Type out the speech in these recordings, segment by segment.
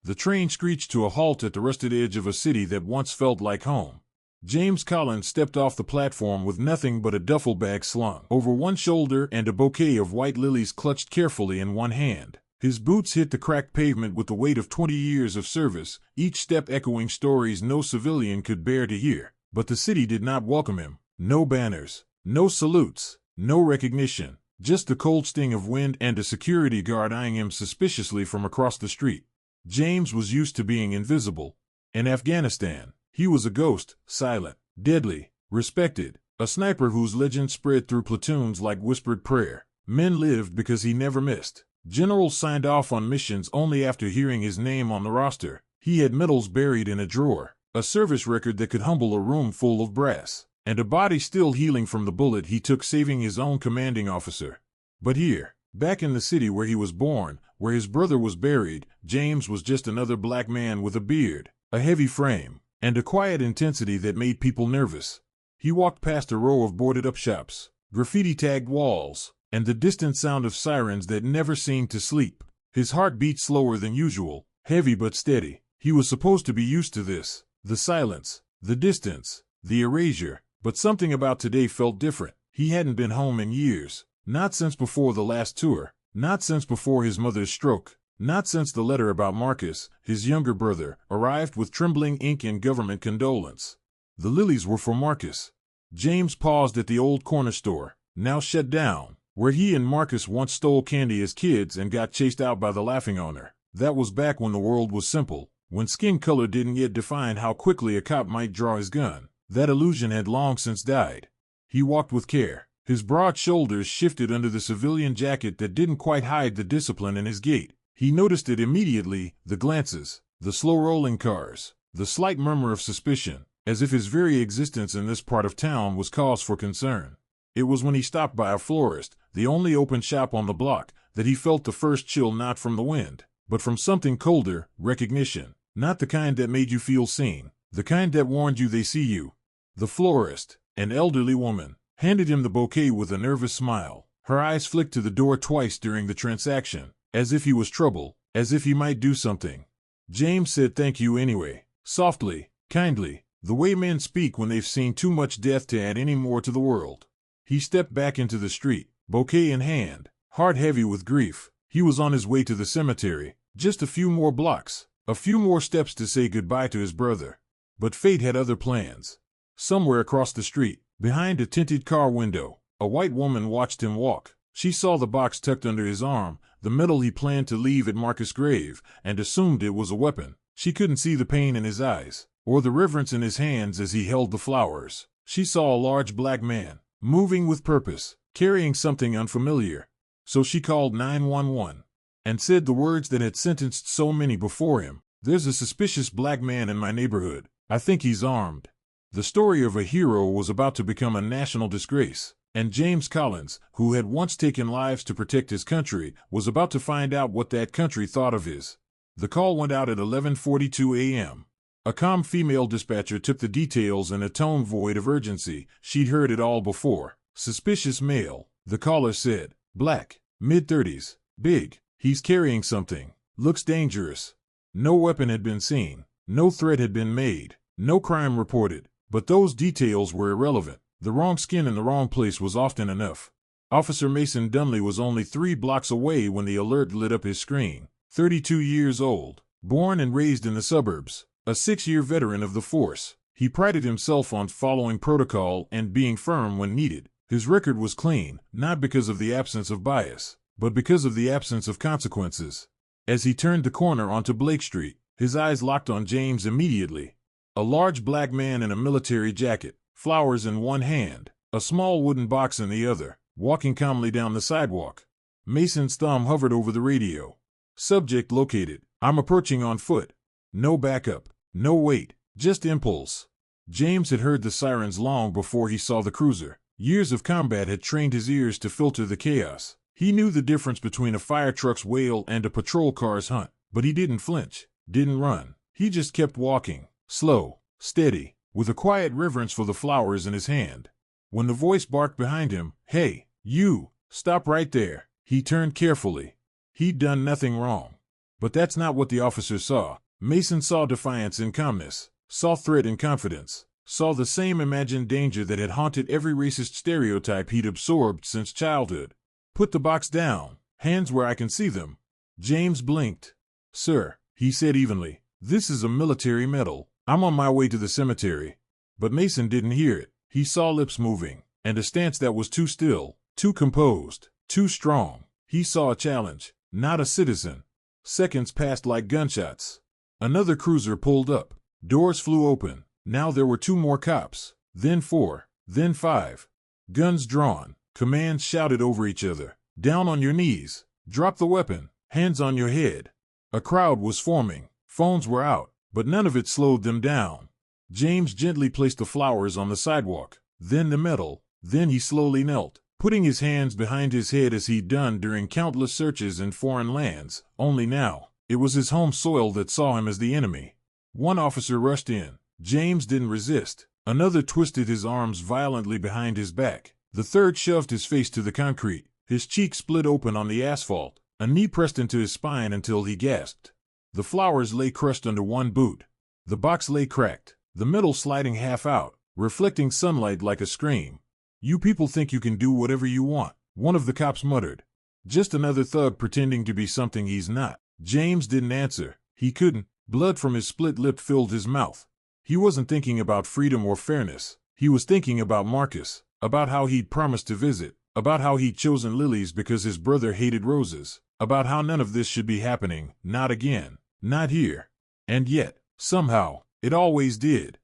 The train screeched to a halt at the rusted edge of a city that once felt like home. James Collins stepped off the platform with nothing but a duffel bag slung over one shoulder and a bouquet of white lilies clutched carefully in one hand. His boots hit the cracked pavement with the weight of 20 years of service, each step echoing stories no civilian could bear to hear. But the city did not welcome him. No banners, no salutes, no recognition, just the cold sting of wind and a security guard eyeing him suspiciously from across the street. James was used to being invisible. In Afghanistan, he was a ghost, silent, deadly, respected, a sniper whose legend spread through platoons like whispered prayer. Men lived because he never missed. Generals signed off on missions only after hearing his name on the roster. He had medals buried in a drawer, a service record that could humble a room full of brass, and a body still healing from the bullet he took saving his own commanding officer. But here, back in the city where he was born, where his brother was buried, James was just another black man with a beard, a heavy frame, and a quiet intensity that made people nervous. He walked past a row of boarded-up shops, graffiti-tagged walls, and the distant sound of sirens that never seemed to sleep. His heart beat slower than usual, heavy but steady. He was supposed to be used to this, the silence, the distance, the erasure, but something about today felt different. He hadn't been home in years, not since before the last tour, not since before his mother's stroke, not since the letter about Marcus, his younger brother, arrived with trembling ink and government condolence. The lilies were for Marcus. James paused at the old corner store, now shut down, where he and Marcus once stole candy as kids and got chased out by the laughing owner. That was back when the world was simple, when skin color didn't yet define how quickly a cop might draw his gun. That illusion had long since died. He walked with care. His broad shoulders shifted under the civilian jacket that didn't quite hide the discipline in his gait. He noticed it immediately, the glances, the slow-rolling cars, the slight murmur of suspicion, as if his very existence in this part of town was cause for concern. It was when he stopped by a florist, the only open shop on the block, that he felt the first chill not from the wind, but from something colder, recognition. Not the kind that made you feel seen, the kind that warned you they see you. The florist, an elderly woman, handed him the bouquet with a nervous smile. Her eyes flicked to the door twice during the transaction, as if he was trouble, as if he might do something. James said thank you anyway, softly, kindly, the way men speak when they've seen too much death to add any more to the world. He stepped back into the street, bouquet in hand, heart heavy with grief. He was on his way to the cemetery, just a few more blocks, a few more steps to say goodbye to his brother. But fate had other plans. Somewhere across the street, behind a tinted car window, a white woman watched him walk. She saw the box tucked under his arm, the medal he planned to leave at Marcus' grave, and assumed it was a weapon. She couldn't see the pain in his eyes, or the reverence in his hands as he held the flowers. She saw a large black man, moving with purpose, carrying something unfamiliar. So she called 911, and said the words that had sentenced so many before him. There's a suspicious black man in my neighborhood. I think he's armed. The story of a hero was about to become a national disgrace, and James Collins, who had once taken lives to protect his country, was about to find out what that country thought of his. The call went out at 11:42 a.m. A calm female dispatcher took the details in a tone void of urgency. She'd heard it all before. Suspicious male, the caller said. Black, mid-30s, big. He's carrying something. Looks dangerous. No weapon had been seen. No threat had been made. No crime reported. But those details were irrelevant. The wrong skin in the wrong place was often enough. Officer Mason Dunley was only 3 blocks away when the alert lit up his screen. 32 years old, born and raised in the suburbs, a 6-year veteran of the force. He prided himself on following protocol and being firm when needed. His record was clean, not because of the absence of bias, but because of the absence of consequences. As he turned the corner onto Blake Street, his eyes locked on James immediately. A large black man in a military jacket, flowers in one hand, a small wooden box in the other, walking calmly down the sidewalk. Mason's thumb hovered over the radio. Subject located. I'm approaching on foot. No backup. No wait. Just impulse. James had heard the sirens long before he saw the cruiser. Years of combat had trained his ears to filter the chaos. He knew the difference between a fire truck's wail and a patrol car's hunt, but he didn't flinch, didn't run. He just kept walking, slow, steady, with a quiet reverence for the flowers in his hand. When the voice barked behind him, "Hey, you, stop right there," he turned carefully. He'd done nothing wrong. But that's not what the officer saw. Mason saw defiance in calmness, saw threat in confidence, saw the same imagined danger that had haunted every racist stereotype he'd absorbed since childhood. "Put the box down. Hands where I can see them." James blinked. "Sir," he said evenly, "this is a military medal. I'm on my way to the cemetery." But Mason didn't hear it. He saw lips moving, and a stance that was too still, too composed, too strong. He saw a challenge, not a citizen. Seconds passed like gunshots. Another cruiser pulled up. Doors flew open. Now there were 2 more cops, then 4, then 5. Guns drawn, commands shouted over each other. "Down on your knees. Drop the weapon. Hands on your head." A crowd was forming. Phones were out, but none of it slowed them down. James gently placed the flowers on the sidewalk, then the medal, then he slowly knelt, putting his hands behind his head as he'd done during countless searches in foreign lands, only now, it was his home soil that saw him as the enemy. One officer rushed in. James didn't resist. Another twisted his arms violently behind his back. The third shoved his face to the concrete. His cheek split open on the asphalt. A knee pressed into his spine until he gasped. The flowers lay crushed under one boot. The box lay cracked, the middle sliding half out, reflecting sunlight like a scream. "You people think you can do whatever you want," one of the cops muttered. "Just another thug pretending to be something he's not." James didn't answer. He couldn't. Blood from his split lip filled his mouth. He wasn't thinking about freedom or fairness. He was thinking about Marcus, about how he'd promised to visit, about how he'd chosen lilies because his brother hated roses, about how none of this should be happening, not again, not here. And yet, somehow, it always did.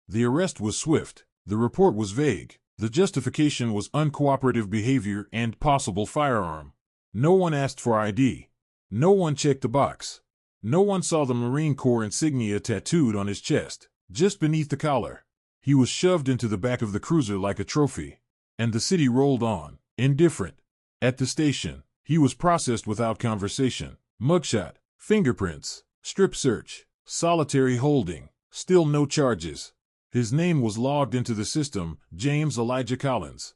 The arrest was swift. The report was vague. The justification was uncooperative behavior and possible firearm. No one asked for ID. No one checked the box. No one saw the Marine Corps insignia tattooed on his chest, just beneath the collar. He was shoved into the back of the cruiser like a trophy. And the city rolled on, indifferent. At the station, he was processed without conversation. Mugshot, fingerprints, strip search, solitary holding, still no charges. His name was logged into the system, James Elijah Collins.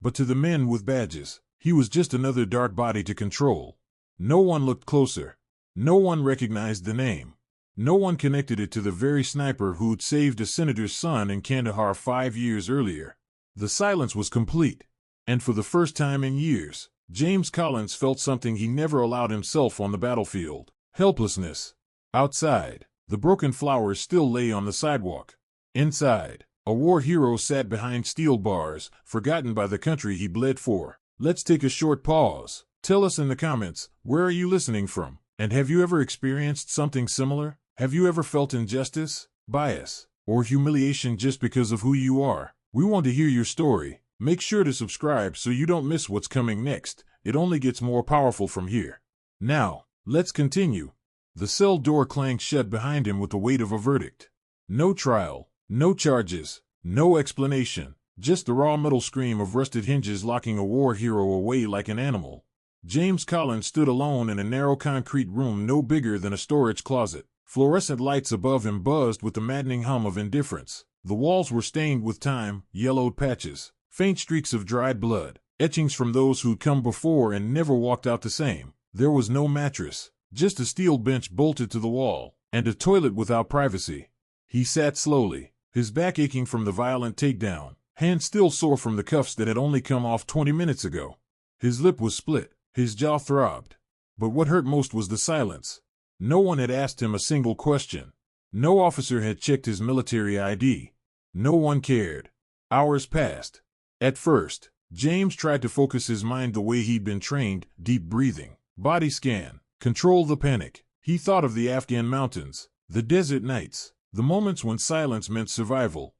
But to the men with badges, he was just another dark body to control. No one looked closer. No one recognized the name. No one connected it to the very sniper who'd saved a senator's son in Kandahar 5 years earlier. The silence was complete. And for the first time in years, James Collins felt something he never allowed himself on the battlefield: helplessness. Outside, the broken flowers still lay on the sidewalk. Inside, a war hero sat behind steel bars, forgotten by the country he bled for. Let's take a short pause. Tell us in the comments, where are you listening from? And have you ever experienced something similar? Have you ever felt injustice, bias, or humiliation just because of who you are? We want to hear your story. Make sure to subscribe so you don't miss what's coming next. It only gets more powerful from here. Now, let's continue. The cell door clanged shut behind him with the weight of a verdict. No trial, no charges, no explanation, just the raw metal scream of rusted hinges locking a war hero away like an animal. James Collins stood alone in a narrow concrete room no bigger than a storage closet. Fluorescent lights above him buzzed with the maddening hum of indifference. The walls were stained with time, yellowed patches, faint streaks of dried blood, etchings from those who'd come before and never walked out the same. There was no mattress, just a steel bench bolted to the wall, and a toilet without privacy. He sat slowly, his back aching from the violent takedown, hands still sore from the cuffs that had only come off 20 minutes ago. His lip was split. His jaw throbbed. But what hurt most was the silence. No one had asked him a single question. No officer had checked his military ID. No one cared. Hours passed. At first, James tried to focus his mind the way he'd been trained: deep breathing, body scan, control the panic. He thought of the Afghan mountains, the desert nights, the moments when silence meant survival.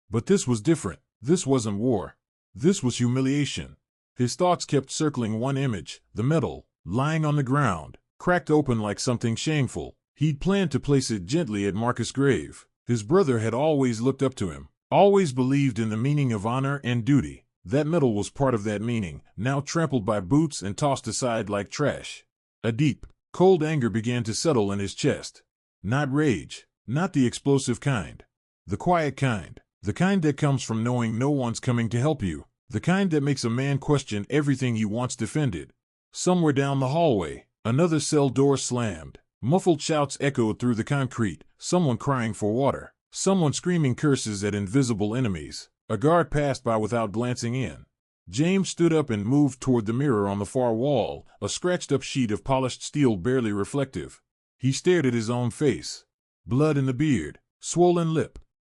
But this was different. This wasn't war. This was humiliation. His thoughts kept circling one image: the medal, lying on the ground, cracked open like something shameful. He'd planned to place it gently at Marcus' grave. His brother had always looked up to him, always believed in the meaning of honor and duty. That medal was part of that meaning, now trampled by boots and tossed aside like trash. A deep, cold anger began to settle in his chest. Not rage, not the explosive kind. The quiet kind, the kind that comes from knowing no one's coming to help you. The kind that makes a man question everything he wants defended. Somewhere down the hallway, Another cell door slammed. Muffled shouts echoed through the concrete, someone crying for water, someone screaming curses at invisible enemies. A guard passed by without glancing in. James stood up and moved toward the mirror on the far wall, a scratched-up sheet of polished steel barely reflective. He stared at his own face. Blood in the beard, swollen lip,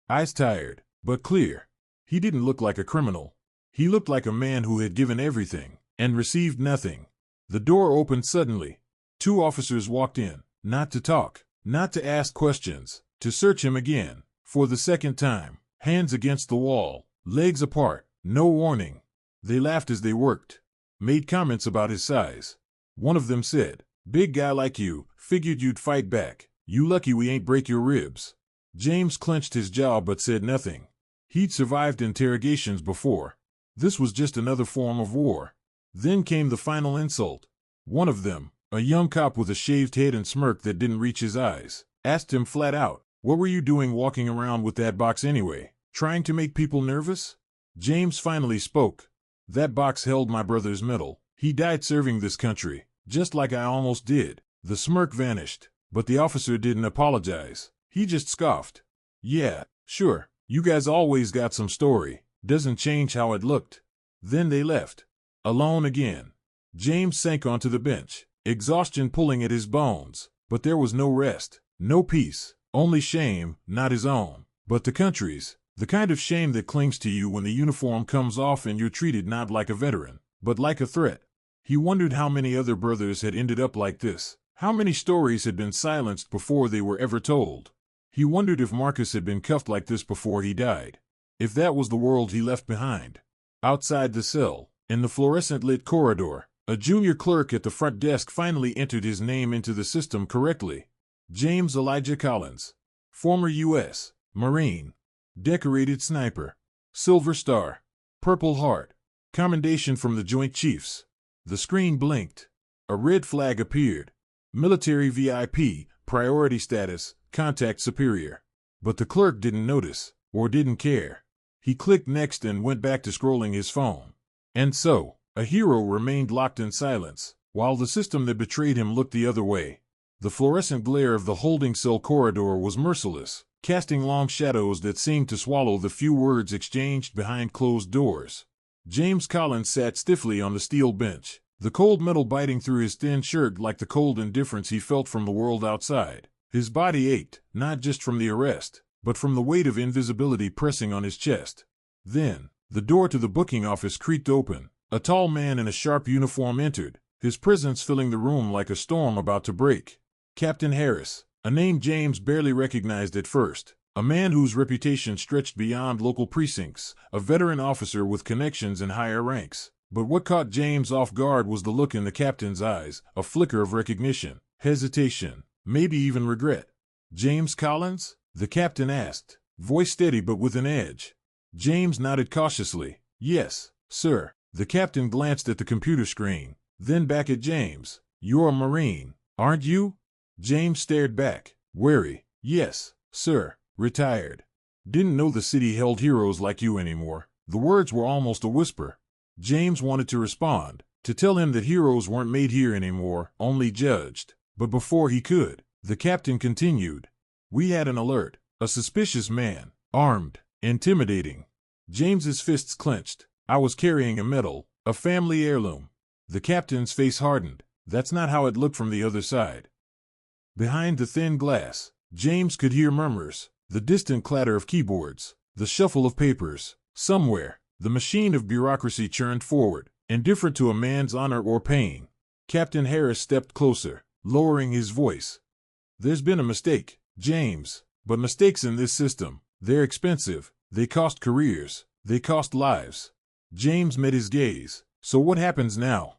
eyes tired, but clear. He didn't look like a criminal. He looked like a man who had given everything and received nothing. The door opened suddenly. 2 officers walked in, not to talk, not to ask questions, to search him again, for the second time, hands against the wall, legs apart, no warning. They laughed as they worked, made comments about his size. One of them said, "Big guy like you, figured you'd fight back. You lucky we ain't break your ribs." James clenched his jaw but said nothing. He'd survived interrogations before. This was just another form of war. Then came the final insult. One of them, a young cop with a shaved head and smirk that didn't reach his eyes, asked him flat out, "What were you doing walking around with that box anyway? Trying to make people nervous?" James finally spoke. "That box held my brother's medal. He died serving this country, just like I almost did." The smirk vanished, but the officer didn't apologize. He just scoffed. "Yeah, sure, you guys always got some story. Doesn't change how it looked." Then they left. Alone again. James sank onto the bench, exhaustion pulling at his bones, but there was no rest, no peace, only shame, not his own, but the country's. The kind of shame that clings to you when the uniform comes off and you're treated not like a veteran, but like a threat. He wondered how many other brothers had ended up like this, how many stories had been silenced before they were ever told. He wondered if Marcus had been cuffed like this before he died, if that was the world he left behind. Outside the cell, in the fluorescent-lit corridor, a junior clerk at the front desk finally entered his name into the system correctly. James Elijah Collins, former U.S. Marine. Decorated sniper. Silver Star. Purple Heart. Commendation from the Joint Chiefs. The screen blinked. A red flag appeared. Military VIP, priority status, contact superior. But the clerk didn't notice, or didn't care. He clicked next and went back to scrolling his phone. And so, a hero remained locked in silence, while the system that betrayed him looked the other way. The fluorescent glare of the holding cell corridor was merciless, casting long shadows that seemed to swallow the few words exchanged behind closed doors. James Collins sat stiffly on the steel bench, the cold metal biting through his thin shirt like the cold indifference he felt from the world outside. His body ached, not just from the arrest, but from the weight of invisibility pressing on his chest. Then, the door to the booking office creaked open. A tall man in a sharp uniform entered, his presence filling the room like a storm about to break. Captain Harris, a name James barely recognized at first, a man whose reputation stretched beyond local precincts, a veteran officer with connections in higher ranks. But what caught James off guard was the look in the captain's eyes, a flicker of recognition, hesitation, maybe even regret. "James Collins?" the captain asked, voice steady but with an edge. James nodded cautiously. "Yes, sir." The captain glanced at the computer screen, then back at James. "You're a Marine, aren't you?" James stared back, wary. "Yes, sir, retired. Didn't know the city held heroes like you anymore." The words were almost a whisper. James wanted to respond, to tell him that heroes weren't made here anymore, only judged. But before he could, the captain continued. "We had an alert, a suspicious man, armed, intimidating." James's fists clenched. "I was carrying a medal, a family heirloom." The captain's face hardened. That's not how it looked from the other side. Behind the thin glass, James could hear murmurs, the distant clatter of keyboards, the shuffle of papers. Somewhere, the machine of bureaucracy churned forward, indifferent to a man's honor or pain. Captain Harris stepped closer, lowering his voice. "There's been a mistake, James, but mistakes in this system, they're expensive, they cost careers, they cost lives." James met his gaze. "So what happens now?"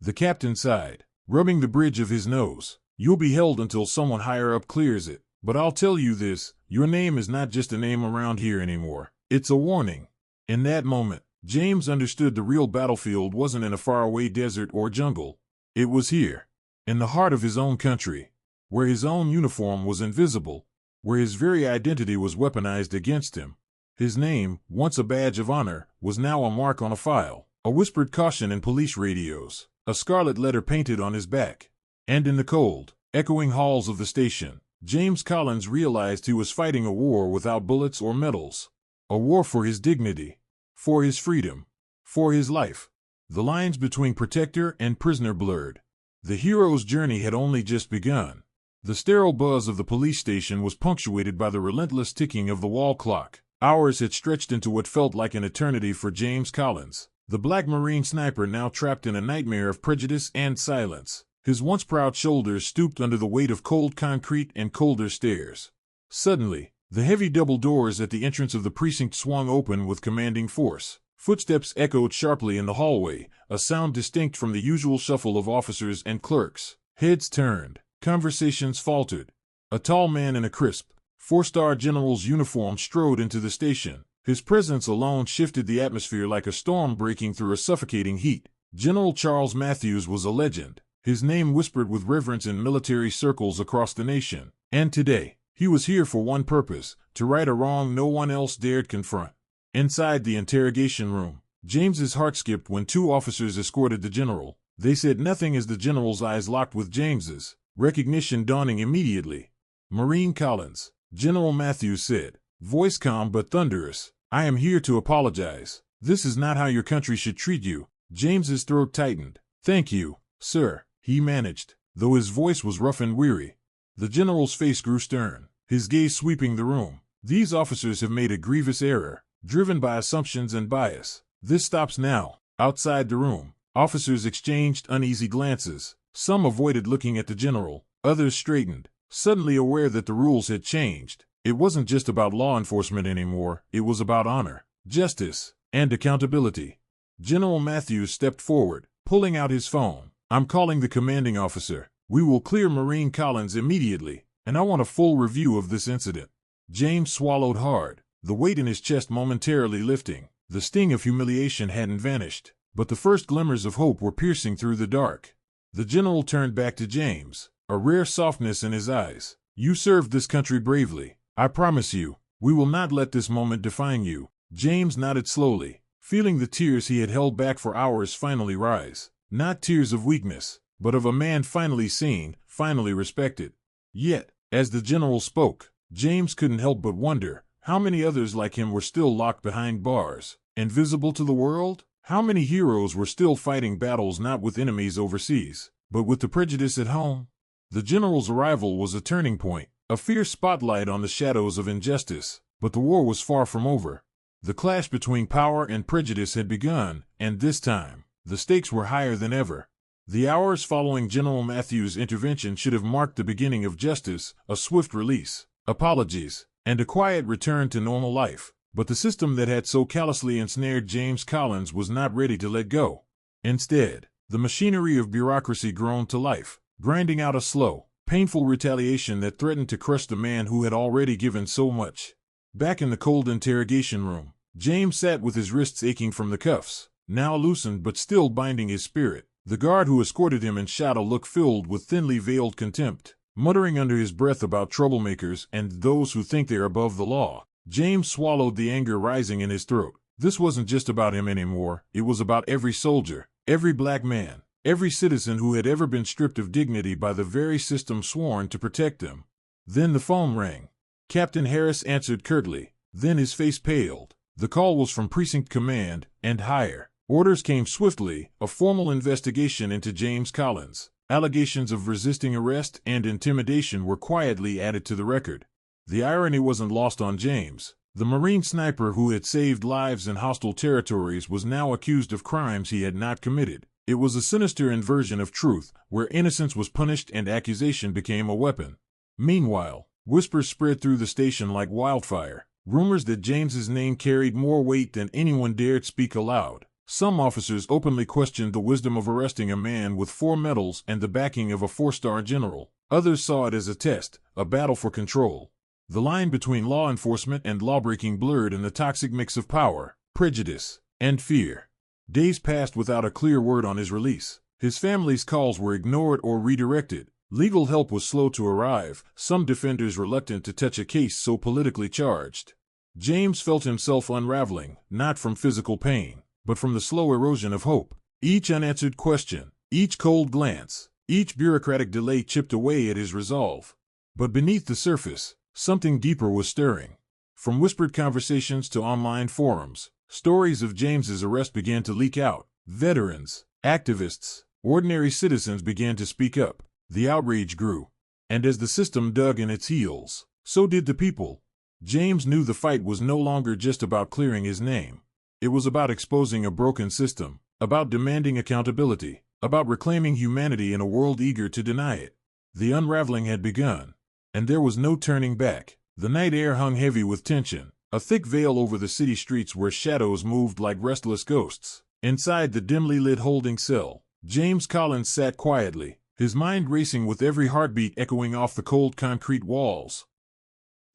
The captain sighed, rubbing the bridge of his nose. "You'll be held until someone higher up clears it. But I'll tell you this, your name is not just a name around here anymore. It's a warning." In that moment, James understood the real battlefield wasn't in a faraway desert or jungle. It was here, in the heart of his own country, where his own uniform was invisible, where his very identity was weaponized against him. His name, once a badge of honor, was now a mark on a file, a whispered caution in police radios, a scarlet letter painted on his back. And in the cold, echoing halls of the station, James Collins realized he was fighting a war without bullets or medals. A war for his dignity, for his freedom, for his life. The lines between protector and prisoner blurred. The hero's journey had only just begun. The sterile buzz of the police station was punctuated by the relentless ticking of the wall clock. Hours had stretched into what felt like an eternity for James Collins, the Black Marine sniper now trapped in a nightmare of prejudice and silence. His once proud shoulders stooped under the weight of cold concrete and colder stares. Suddenly, the heavy double doors at the entrance of the precinct swung open with commanding force. Footsteps echoed sharply in the hallway, a sound distinct from the usual shuffle of officers and clerks. Heads turned. Conversations faltered. A tall man in a crisp, four-star general's uniform strode into the station. His presence alone shifted the atmosphere like a storm breaking through a suffocating heat. General Charles Matthews was a legend, his name whispered with reverence in military circles across the nation. And today, he was here for one purpose, to right a wrong no one else dared confront. Inside the interrogation room, James's heart skipped when two officers escorted the general. They said nothing as the general's eyes locked with James's, recognition dawning immediately. "Marine Collins," General Matthews said, voice calm but thunderous. "I am here to apologize. This is not how your country should treat you." James's throat tightened. "Thank you, sir," he managed, though his voice was rough and weary. The general's face grew stern, his gaze sweeping the room. "These officers have made a grievous error, driven by assumptions and bias. This stops now." Outside the room, officers exchanged uneasy glances. Some avoided looking at the general, others straightened, suddenly aware that the rules had changed. It wasn't just about law enforcement anymore, it was about honor, justice, and accountability. General Matthews stepped forward, pulling out his phone. "I'm calling the commanding officer. We will clear Marine Collins immediately, and I want a full review of this incident." James swallowed hard, the weight in his chest momentarily lifting. The sting of humiliation hadn't vanished, but the first glimmers of hope were piercing through the dark. The general turned back to James, a rare softness in his eyes. "You served this country bravely. I promise you, we will not let this moment define you." James nodded slowly, feeling the tears he had held back for hours finally rise. Not tears of weakness, but of a man finally seen, finally respected. Yet, as the general spoke, James couldn't help but wonder, how many others like him were still locked behind bars, invisible to the world? How many heroes were still fighting battles not with enemies overseas, but with the prejudice at home? The general's arrival was a turning point, a fierce spotlight on the shadows of injustice, but the war was far from over. The clash between power and prejudice had begun, and this time, the stakes were higher than ever. The hours following General Matthews' intervention should have marked the beginning of justice, a swift release, apologies, and a quiet return to normal life. But the system that had so callously ensnared James Collins was not ready to let go. Instead, the machinery of bureaucracy groaned to life, grinding out a slow, painful retaliation that threatened to crush the man who had already given so much. Back in the cold interrogation room, James sat with his wrists aching from the cuffs, now loosened but still binding his spirit. The guard who escorted him in shadow looked filled with thinly veiled contempt, muttering under his breath about troublemakers and those who think they are above the law. James swallowed the anger rising in his throat. This wasn't just about him anymore, it was about every soldier, every black man, every citizen who had ever been stripped of dignity by the very system sworn to protect them. Then the phone rang. Captain Harris answered curtly, then his face paled. The call was from Precinct Command, and higher. Orders came swiftly, a formal investigation into James Collins. Allegations of resisting arrest and intimidation were quietly added to the record. The irony wasn't lost on James. The Marine sniper who had saved lives in hostile territories was now accused of crimes he had not committed. It was a sinister inversion of truth, where innocence was punished and accusation became a weapon. Meanwhile, whispers spread through the station like wildfire, rumors that James's name carried more weight than anyone dared speak aloud. Some officers openly questioned the wisdom of arresting a man with 4 medals and the backing of a 4-star general. Others saw it as a test, a battle for control. The line between law enforcement and lawbreaking blurred in the toxic mix of power, prejudice, and fear. Days passed without a clear word on his release. His family's calls were ignored or redirected. Legal help was slow to arrive, some defenders reluctant to touch a case so politically charged. James felt himself unraveling, not from physical pain, but from the slow erosion of hope. Each unanswered question, each cold glance, Each bureaucratic delay chipped away at his resolve. But beneath the surface, something deeper was stirring. From whispered conversations to online forums, stories of James's arrest began to leak out. Veterans, activists, ordinary citizens began to speak up. The outrage grew. And as the system dug in its heels, so did the people. James knew the fight was no longer just about clearing his name. It was about exposing a broken system, about demanding accountability, about reclaiming humanity in a world eager to deny it. The unraveling had begun, and there was no turning back. The night air hung heavy with tension, a thick veil over the city streets where shadows moved like restless ghosts. Inside the dimly lit holding cell, James Collins sat quietly, his mind racing with every heartbeat echoing off the cold concrete walls.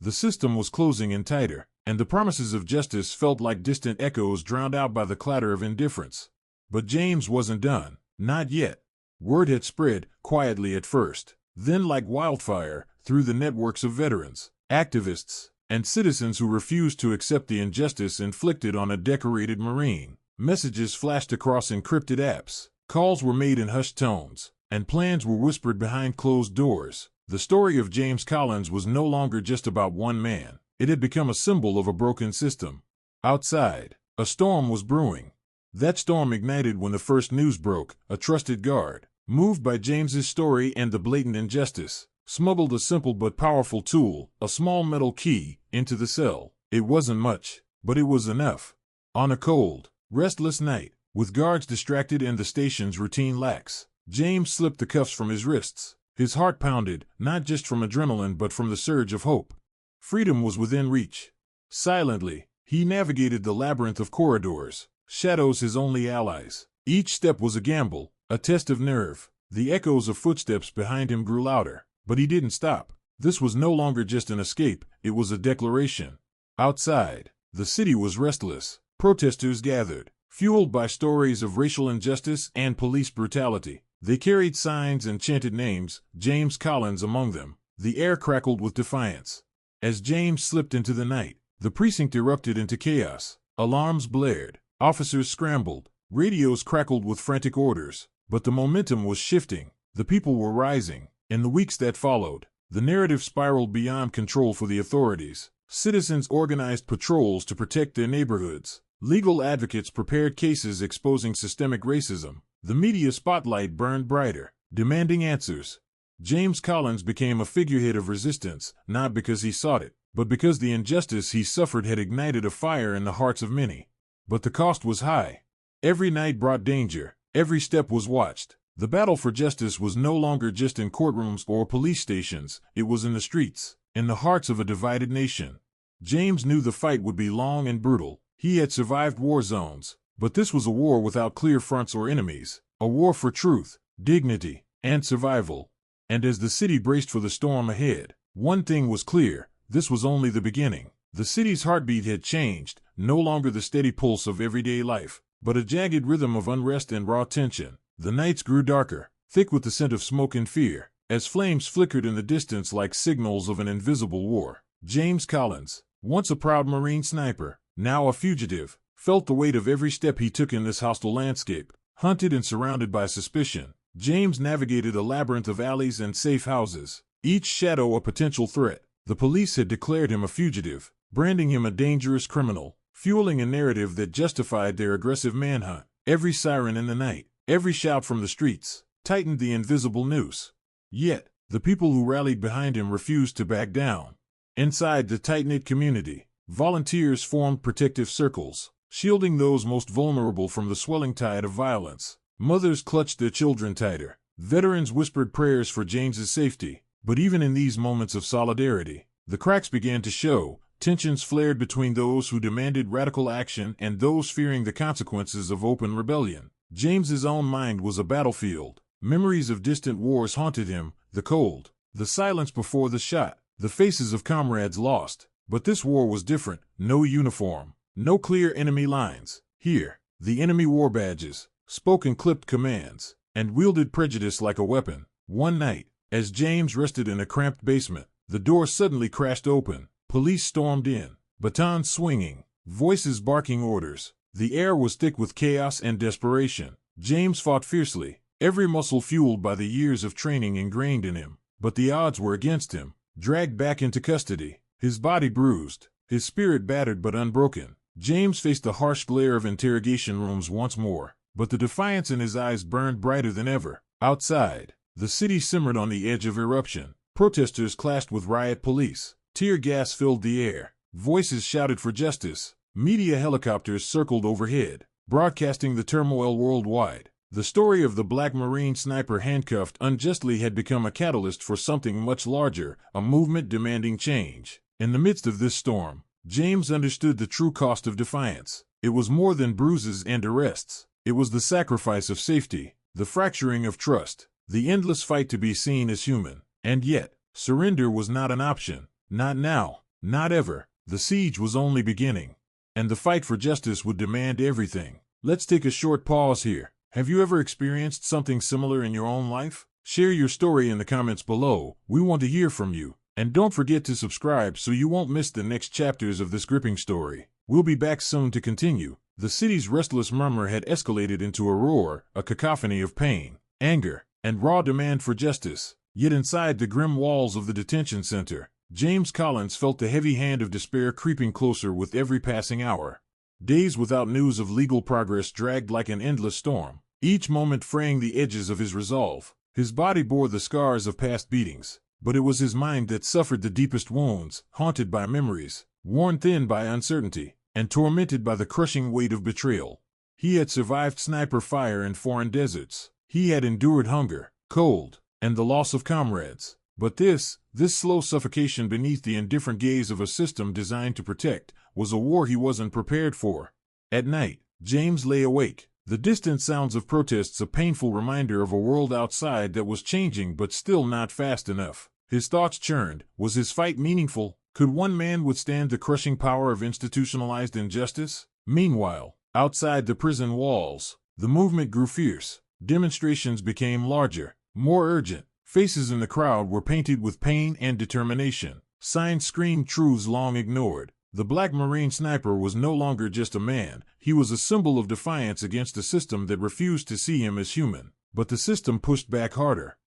The system was closing in tighter, and the promises of justice felt like distant echoes drowned out by the clatter of indifference. But James wasn't done. Not yet. Word had spread, quietly at first, then like wildfire, through the networks of veterans, activists, and citizens who refused to accept the injustice inflicted on a decorated Marine. Messages flashed across encrypted apps, calls were made in hushed tones, and plans were whispered behind closed doors. The story of James Collins was no longer just about one man. It had become a symbol of a broken system. Outside, a storm was brewing. That storm ignited when the first news broke. A trusted guard, moved by James's story and the blatant injustice, smuggled a simple but powerful tool, a small metal key, into the cell. It wasn't much, but it was enough. On a cold, restless night, with guards distracted and the station's routine lax, James slipped the cuffs from his wrists. His heart pounded, not just from adrenaline but from the surge of hope. Freedom was within reach. Silently, he navigated the labyrinth of corridors, shadows his only allies. Each step was a gamble, a test of nerve. The echoes of footsteps behind him grew louder, but he didn't stop. This was no longer just an escape, it was a declaration. Outside, the city was restless. Protesters gathered, fueled by stories of racial injustice and police brutality. They carried signs and chanted names, James Collins among them. The air crackled with defiance. As James slipped into the night, the precinct erupted into chaos. Alarms blared, officers scrambled, radios crackled with frantic orders. But the momentum was shifting. The people were rising. In the weeks that followed, the narrative spiraled beyond control for the authorities. Citizens organized patrols to protect their neighborhoods. Legal advocates prepared cases exposing systemic racism. The media spotlight burned brighter, demanding answers. James Collins became a figurehead of resistance, not because he sought it, but because the injustice he suffered had ignited a fire in the hearts of many. But the cost was high. Every night brought danger. Every step was watched. The battle for justice was no longer just in courtrooms or police stations. It was in the streets, in the hearts of a divided nation. James knew the fight would be long and brutal. He had survived war zones, but this was a war without clear fronts or enemies, a war for truth, dignity, and survival. And as the city braced for the storm ahead, one thing was clear: this was only the beginning. The city's heartbeat had changed, no longer the steady pulse of everyday life, but a jagged rhythm of unrest and raw tension. The nights grew darker, thick with the scent of smoke and fear, as flames flickered in the distance like signals of an invisible war. James Collins, once a proud Marine sniper, now a fugitive, felt the weight of every step he took in this hostile landscape. Hunted and surrounded by suspicion, James navigated a labyrinth of alleys and safe houses, each shadow a potential threat. The police had declared him a fugitive, branding him a dangerous criminal, fueling a narrative that justified their aggressive manhunt. Every siren in the night, every shout from the streets, tightened the invisible noose. Yet, the people who rallied behind him refused to back down. Inside the tight-knit community, volunteers formed protective circles, shielding those most vulnerable from the swelling tide of violence. Mothers clutched their children tighter. Veterans whispered prayers for James's safety. But even in these moments of solidarity, the cracks began to show. Tensions flared between those who demanded radical action and those fearing the consequences of open rebellion. James's own mind was a battlefield. Memories of distant wars haunted him, the cold, the silence before the shot, the faces of comrades lost. But this war was different. No uniform, no clear enemy lines. Here, the enemy wore badges, spoke in clipped commands, and wielded prejudice like a weapon. One night, as James rested in a cramped basement, the door suddenly crashed open. Police stormed in, batons swinging, voices barking orders. The air was thick with chaos and desperation. James fought fiercely, every muscle fueled by the years of training ingrained in him. But the odds were against him. Dragged back into custody, his body bruised, his spirit battered but unbroken, James faced the harsh glare of interrogation rooms once more, but the defiance in his eyes burned brighter than ever. Outside, the city simmered on the edge of eruption. Protesters clashed with riot police. Tear gas filled the air. Voices shouted for justice. Media helicopters circled overhead, broadcasting the turmoil worldwide. The story of the Black Marine sniper handcuffed unjustly had become a catalyst for something much larger, a movement demanding change. In the midst of this storm, James understood the true cost of defiance. It was more than bruises and arrests. It was the sacrifice of safety, the fracturing of trust, the endless fight to be seen as human. And yet, surrender was not an option. Not now, not ever. The siege was only beginning. And the fight for justice would demand everything. Let's take a short pause here. Have you ever experienced something similar in your own life? Share your story in the comments below. We want to hear from you. And don't forget to subscribe so you won't miss the next chapters of this gripping story. We'll be back soon to continue. The city's restless murmur had escalated into a roar, a cacophony of pain, anger, and raw demand for justice. Yet inside the grim walls of the detention center, James Collins felt the heavy hand of despair creeping closer with every passing hour. Days without news of legal progress dragged like an endless storm, each moment fraying the edges of his resolve. His body bore the scars of past beatings, but it was his mind that suffered the deepest wounds, haunted by memories, worn thin by uncertainty, and tormented by the crushing weight of betrayal. He had survived sniper fire in foreign deserts. He had endured hunger, cold, and the loss of comrades. But this slow suffocation beneath the indifferent gaze of a system designed to protect, was a war he wasn't prepared for. At night, James lay awake, the distant sounds of protests a painful reminder of a world outside that was changing but still not fast enough. His thoughts churned. Was his fight meaningful? Could one man withstand the crushing power of institutionalized injustice? Meanwhile, outside the prison walls, the movement grew fierce. Demonstrations became larger, more urgent. Faces in the crowd were painted with pain and determination. Signs screamed truths long ignored. The Black Marine sniper was no longer just a man. He was a symbol of defiance against a system that refused to see him as human. But the system pushed back harder.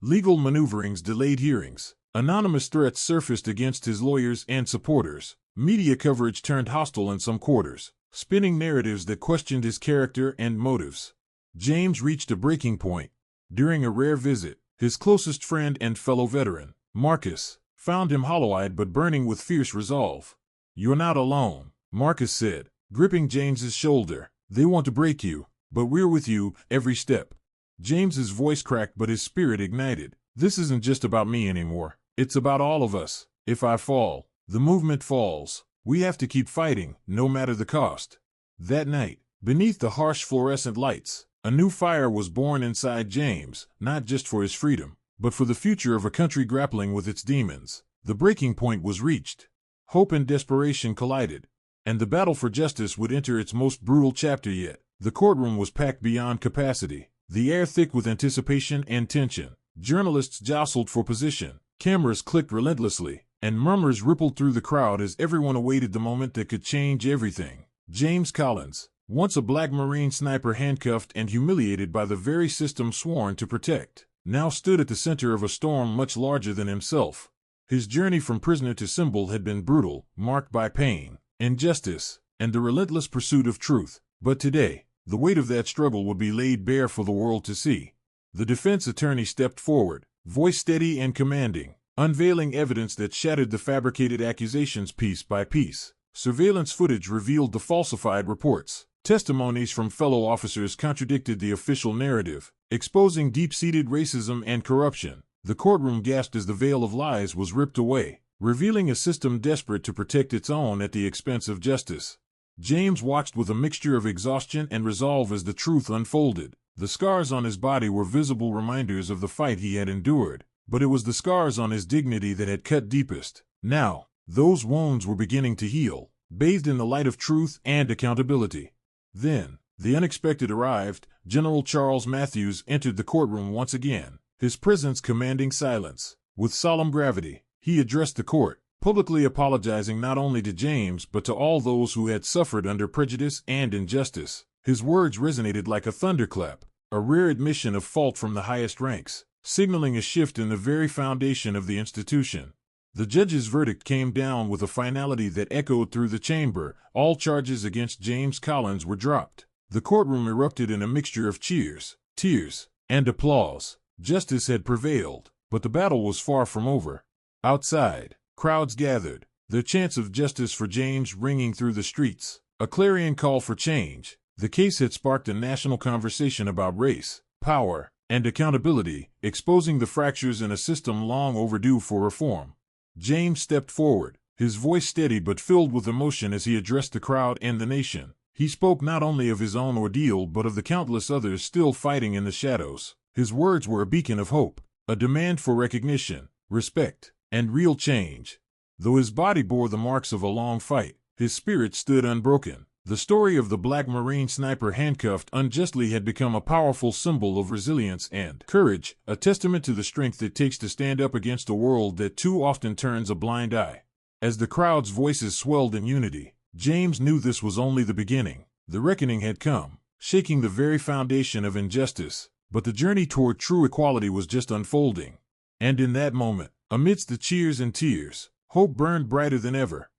Legal maneuverings delayed hearings. Anonymous threats surfaced against his lawyers and supporters. Media coverage turned hostile in some quarters, spinning narratives that questioned his character and motives. James reached a breaking point. During a rare visit, his closest friend and fellow veteran, Marcus, found him hollow-eyed but burning with fierce resolve. "You're not alone," Marcus said, gripping James's shoulder. "They want to break you, but we're with you every step." James's voice cracked but his spirit ignited. "This isn't just about me anymore. It's about all of us. If I fall, the movement falls. We have to keep fighting, no matter the cost." That night, beneath the harsh fluorescent lights, a new fire was born inside James, not just for his freedom, but for the future of a country grappling with its demons. The breaking point was reached. Hope and desperation collided, and the battle for justice would enter its most brutal chapter yet. The courtroom was packed beyond capacity, the air thick with anticipation and tension. Journalists jostled for position, cameras clicked relentlessly, and murmurs rippled through the crowd as everyone awaited the moment that could change everything. James Collins, once a Black Marine sniper handcuffed and humiliated by the very system sworn to protect, now stood at the center of a storm much larger than himself. His journey from prisoner to symbol had been brutal, marked by pain, injustice, and the relentless pursuit of truth. But today, the weight of that struggle would be laid bare for the world to see. The defense attorney stepped forward, voice steady and commanding, unveiling evidence that shattered the fabricated accusations piece by piece. Surveillance footage revealed the falsified reports. Testimonies from fellow officers contradicted the official narrative, exposing deep-seated racism and corruption. The courtroom gasped as the veil of lies was ripped away, revealing a system desperate to protect its own at the expense of justice. James watched with a mixture of exhaustion and resolve as the truth unfolded. The scars on his body were visible reminders of the fight he had endured, but it was the scars on his dignity that had cut deepest. Now, those wounds were beginning to heal, bathed in the light of truth and accountability. Then, the unexpected arrived. General Charles Matthews entered the courtroom once again, his presence commanding silence. With solemn gravity, he addressed the court, publicly apologizing not only to James but to all those who had suffered under prejudice and injustice. His words resonated like a thunderclap. a rare admission of fault from the highest ranks, signaling a shift in the very foundation of the institution. The judge's verdict came down with a finality that echoed through the chamber. All charges against James Collins were dropped. The courtroom erupted in a mixture of cheers, tears, and applause. Justice had prevailed, but the battle was far from over. Outside, crowds gathered, their chants of justice for James ringing through the streets, a clarion call for change. The case had sparked a national conversation about race, power, and accountability, exposing the fractures in a system long overdue for reform. James stepped forward, his voice steady but filled with emotion as he addressed the crowd and the nation. He spoke not only of his own ordeal but of the countless others still fighting in the shadows. His words were a beacon of hope, a demand for recognition, respect, and real change. Though his body bore the marks of a long fight, his spirit stood unbroken. The story of the Black Marine sniper handcuffed unjustly had become a powerful symbol of resilience and courage, a testament to the strength it takes to stand up against a world that too often turns a blind eye. As the crowd's voices swelled in unity, James knew this was only the beginning. The reckoning had come, shaking the very foundation of injustice, but the journey toward true equality was just unfolding. And in that moment, amidst the cheers and tears, hope burned brighter than ever.